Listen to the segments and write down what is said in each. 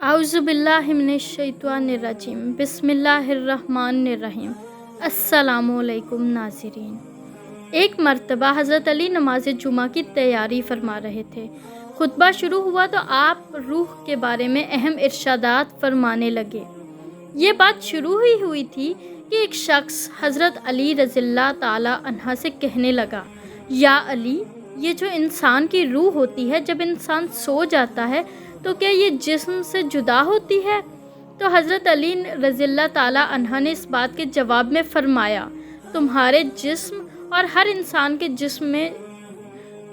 औज़ु बिल्लाहि मिनश शैतानिर रजीम बिस्मिल्लाहिर्रहमानिर्रहीम। अस्सलामुअलैकुम नाज़रीन। एक मर्तबा हज़रत अली नमाज जुमा की तैयारी फरमा रहे थे। खुतबा शुरू हुआ तो आप रूह के बारे में अहम इरशादात फरमाने लगे। ये बात शुरू ही हुई थी कि एक शख्स हज़रत अली रज़ियल्लाहु ताला अन्हा से कहने लगा, या अली, ये जो इंसान की रूह होती है, जब इंसान सो जाता है तो क्या ये जिस्म से जुदा होती है? तो हज़रत अली रज़ियल्लाहु ताला अन्हा ने इस बात के जवाब में फ़रमाया, तुम्हारे जिस्म और हर इंसान के जिस्म में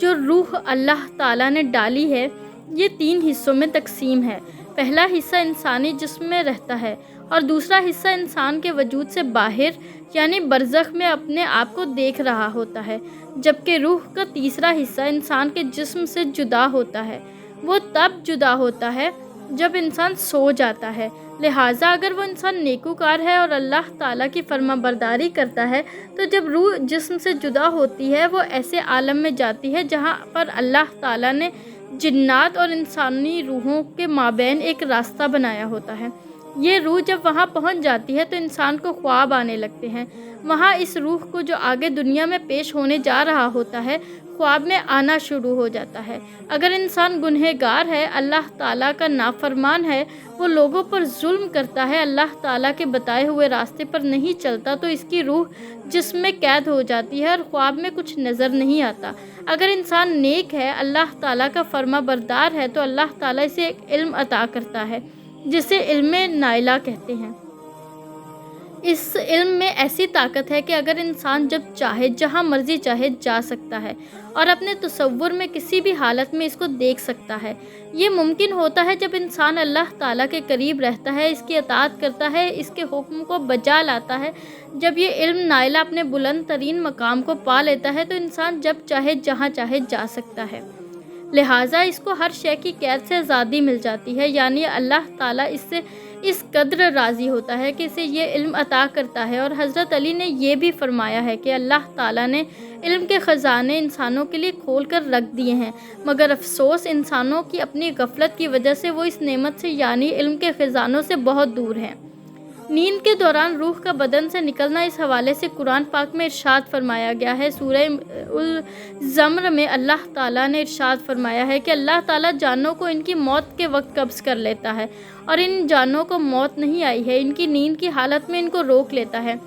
जो रूह अल्लाह ताला ने डाली है, ये 3 हिस्सों में तकसीम है। पहला हिस्सा इंसानी जिस्म में रहता है और दूसरा हिस्सा इंसान के वजूद से बाहर यानी बरज़ख में अपने आप को देख रहा होता है, जबकि रूह का तीसरा हिस्सा इंसान के जिस्म से जुदा होता है। वो तब जुदा होता है जब इंसान सो जाता है। लिहाजा अगर वो इंसान नेकूकार है और अल्लाह ताला की फर्माबरदारी करता है, तो जब रूह जिस्म से जुदा होती है वो ऐसे आलम में जाती है जहाँ पर अल्लाह ताला ने जिन्नात और इंसानी रूहों के माबैन एक रास्ता बनाया होता है। ये रूह जब वहाँ पहुँच जाती है तो इंसान को ख्वाब आने लगते हैं। वहाँ इस रूह को जो आगे दुनिया में पेश होने जा रहा होता है, ख्वाब में आना शुरू हो जाता है। अगर इंसान गुनहगार है, अल्लाह ताला का नाफरमान है, वो लोगों पर जुल्म करता है, अल्लाह ताला के बताए हुए रास्ते पर नहीं चलता, तो इसकी रूह जिस्म में कैद हो जाती है और ख्वाब में कुछ नज़र नहीं आता। अगर इंसान नेक है, अल्लाह ताला का फर्माबरदार है, तो अल्लाह ताला इसे एक इल्म अता करता है जिसे इल्म नाइला कहते हैं। इस इल्म में ऐसी ताकत है कि अगर इंसान जब चाहे जहाँ मर्ज़ी चाहे जा सकता है और अपने तसव्वुर में किसी भी हालत में इसको देख सकता है। ये मुमकिन होता है जब इंसान अल्लाह ताला के करीब रहता है, इसकी अताअत करता है, इसके हुक्म को बजा लाता है। जब ये इल्म नाइला अपने बुलंद तरीन मकाम को पा लेता है तो इंसान जब चाहे जहाँ चाहे जा सकता है। लिहाजा इसको हर शय की कैद से आज़ादी मिल जाती है, यानी अल्लाह ताला इससे इस कद्र राज़ी होता है कि इसे ये इल्म अता करता है। और हज़रत अली ने यह भी फरमाया है कि अल्लाह ताला ने इल्म के ख़जाने इंसानों के लिए खोल कर रख दिए हैं, मगर अफसोस इंसानों की अपनी गफलत की वजह से वो इस नेमत से यानी इल्म के ख़जानों से बहुत दूर हैं। नींद के दौरान रूह का बदन से निकलना, इस हवाले से कुरान पाक में इरशाद फरमाया गया है। सूरह उल ज़म्र में अल्लाह ताला ने इरशाद फरमाया है कि अल्लाह ताला जानों को इनकी मौत के वक्त कब्ज़ कर लेता है और इन जानों को मौत नहीं आई है, इनकी नींद की हालत में इनको रोक लेता है,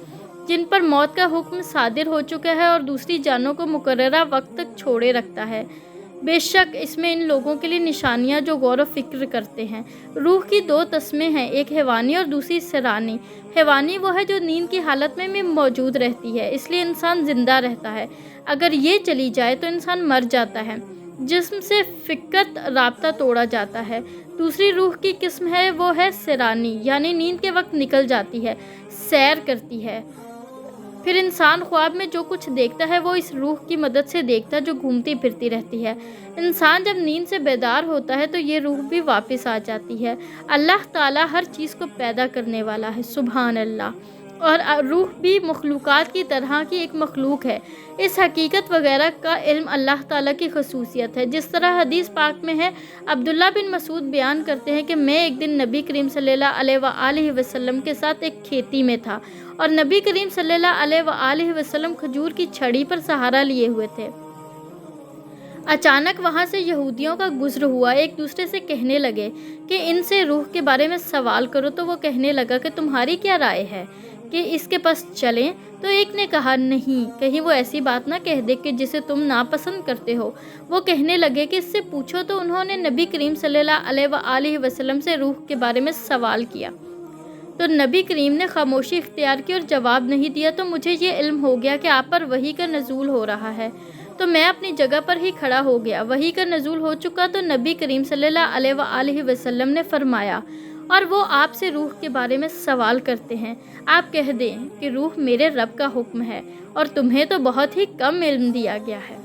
जिन पर मौत का हुक्म सादिर हो चुका है, और दूसरी जानों को मुकर्ररा वक्त तक छोड़े रखता है। बेशक इसमें इन लोगों के लिए निशानियां जो गौर व फिक्र करते हैं। रूह की 2 किस्में हैं, एक हैवानी और दूसरी सरानी। हैवानी वो है जो नींद की हालत में भी मौजूद रहती है, इसलिए इंसान ज़िंदा रहता है। अगर ये चली जाए तो इंसान मर जाता है, जिस्म से फ़िकत राब्ता तोड़ा जाता है। दूसरी रूह की किस्म है वो है सरानी, यानी नींद के वक्त निकल जाती है, सैर करती है। फिर इंसान ख्वाब में जो कुछ देखता है वो इस रूह की मदद से देखता है जो घूमती फिरती रहती है। इंसान जब नींद से बेदार होता है तो ये रूह भी वापस आ जाती है। अल्लाह ताला हर चीज़ को पैदा करने वाला है, सुभान अल्लाह। और रूह भी मखलूक़ात की तरह की एक मखलूक है। इस हकीकत वगैरह का इल्म अल्लाह ताला की खसूसियत है। जिस तरह हदीस पाक में है, अब्दुल्ला बिन मसूद बयान करते हैं कि मैं एक दिन नबी करीम सल्लल्लाहु अलैहि वसल्लम के साथ एक खेती में था और नबी करीम सल्लल्लाहु अलैहि वसल्लम खजूर की छड़ी पर सहारा लिए हुए थे। अचानक वहाँ से यहूदियों का गुज़र हुआ। एक दूसरे से कहने लगे कि इनसे रूह के बारे में सवाल करो। तो वो कहने लगा कि तुम्हारी क्या राय है कि इसके पास चलें? तो एक ने कहा, नहीं, कहीं वो ऐसी बात ना कह दे कि जिसे तुम नापसंद करते हो। वो कहने लगे कि इससे पूछो। तो उन्होंने नबी करीम सल्लल्लाहु अलैहि वसल्लम से रूह के बारे में सवाल किया, तो नबी करीम ने खामोशी इख्तियार की और जवाब नहीं दिया। तो मुझे ये इल्म हो गया कि आप पर वही का नज़ूल हो रहा है। तो मैं अपनी जगह पर ही खड़ा हो गया। वही का नज़ूल हो चुका तो नबी करीम सल्लल्लाहु अलैहि वसल्लम ने फरमाया, और वो आपसे रूह के बारे में सवाल करते हैं, आप कह दें कि रूह मेरे रब का हुक्म है और तुम्हें तो बहुत ही कम इल्म दिया गया है।